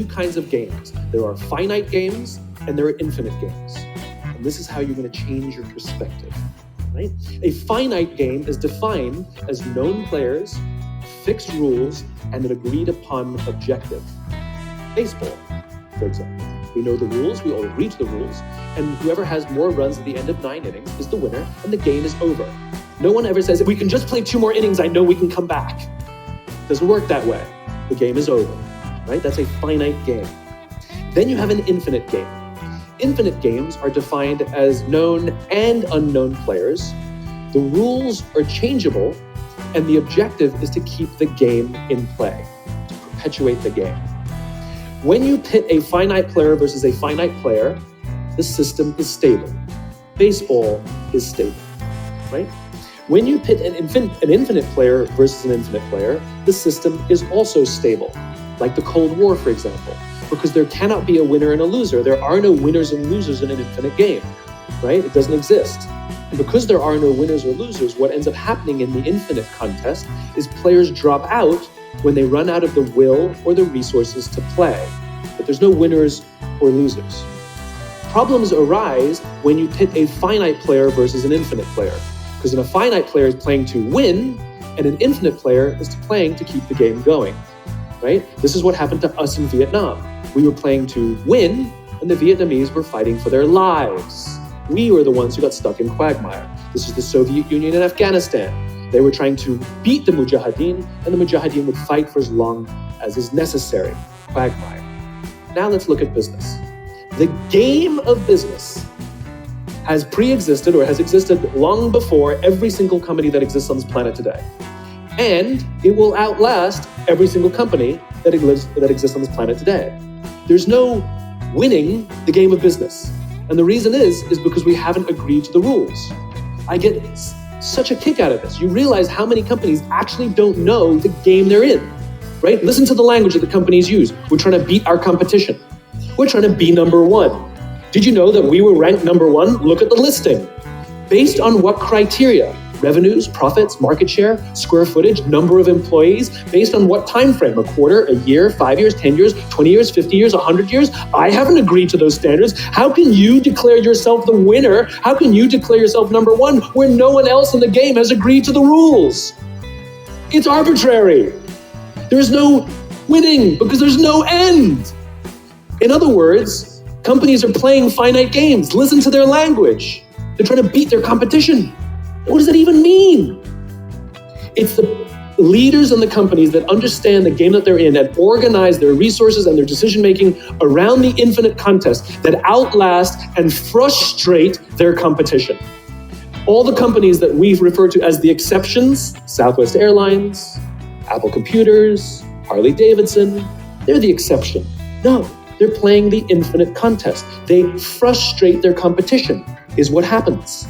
two kinds of games. There are finite games and there are infinite games. And this is how you're going to change your perspective, right? A finite game is defined as known players, fixed rules, and an agreed upon objective. Baseball, for example. We know the rules, we all agree to the rules, and whoever has more runs at the end of 9 innings is the winner, and the game is over. No one ever says, we can just play 2 more innings, I know we can come back. It doesn't work that way. The game is over, right? That's a finite game. Then you have an infinite game. Infinite games are defined as known and unknown players. The rules are changeable, and the objective is to keep the game in play, to perpetuate the game. When you pit a finite player versus a finite player, the system is stable. Baseball is stable, right? When you pit an infinite player versus an infinite player, the system is also stable, like the Cold War, for example, because there cannot be a winner and a loser. There are no winners and losers in an infinite game, right? It doesn't exist. And because there are no winners or losers, what ends up happening in the infinite contest is players drop out when they run out of the will or the resources to play. But there's no winners or losers. Problems arise when you pit a finite player versus an infinite player, because a finite player is playing to win, and an infinite player is playing to keep the game going, right? This is what happened to us in Vietnam. We were playing to win, and the Vietnamese were fighting for their lives. We were the ones who got stuck in quagmire. This is the Soviet Union and Afghanistan. They were trying to beat the Mujahideen, and the Mujahideen would fight for as long as is necessary. Quagmire. Now let's look at business. The game of business has pre-existed or has existed long before every single company that exists on this planet today. And it will outlast every single company that exists on this planet today. There's no winning the game of business. And the reason is because we haven't agreed to the rules. I get such a kick out of this. You realize how many companies actually don't know the game they're in, right? Listen to the language that the companies use. We're trying to beat our competition. We're trying to be number one. Did you know that we were ranked number one? Look at the listing. Based on what criteria? Revenues, profits, market share, square footage, number of employees, based on what time frame? A quarter, a year, 5 years, 10 years, 20 years, 50 years, 100 years? I haven't agreed to those standards. How can you declare yourself the winner? How can you declare yourself number one where no one else in the game has agreed to the rules? It's arbitrary. There's no winning because there's no end. In other words, companies are playing finite games. Listen to their language. They're trying to beat their competition. What does that even mean? It's the leaders in the companies that understand the game that they're in and organize their resources and their decision-making around the infinite contest that outlast and frustrate their competition. All the companies that we refer to as the exceptions, Southwest Airlines, Apple Computers, Harley Davidson, they're the exception. No, they're playing the infinite contest. They frustrate their competition, is what happens.